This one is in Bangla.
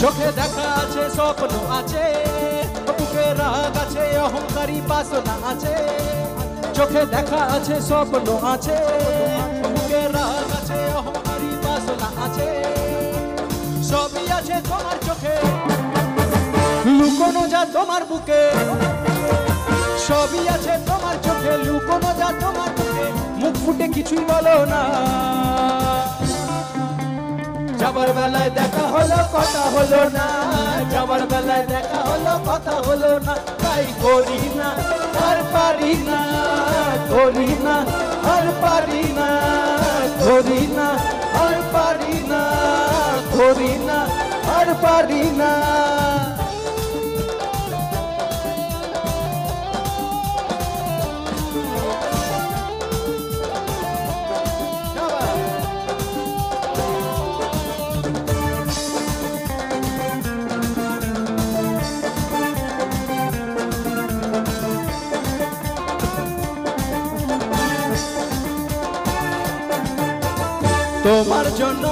চোখে দেখা আছে স্বপ্ন আছে, বুকে রাগ আছে অহংকারী বাসনা আছে। চোখে দেখা আছে স্বপ্ন আছে, বুকে রাগ আছে অহংকারী বাসনা আছে। সবই আছে তোমার চোখে, লুকোনো যা তোমার বুকে। সবই আছে তোমার চোখে, লুকোনো যা তোমার বুকে। মুখ ফুটে কিছুই বলো না, যাবার বেলায় দেখা হলো কথা হলো না। যাবার বেলায় দেখা হলো কথা হলো না। তাই করি না আর পারি না, করি না আর পারি না, করি না আর পারি না, করি না আর পারি না। তোমার জন্য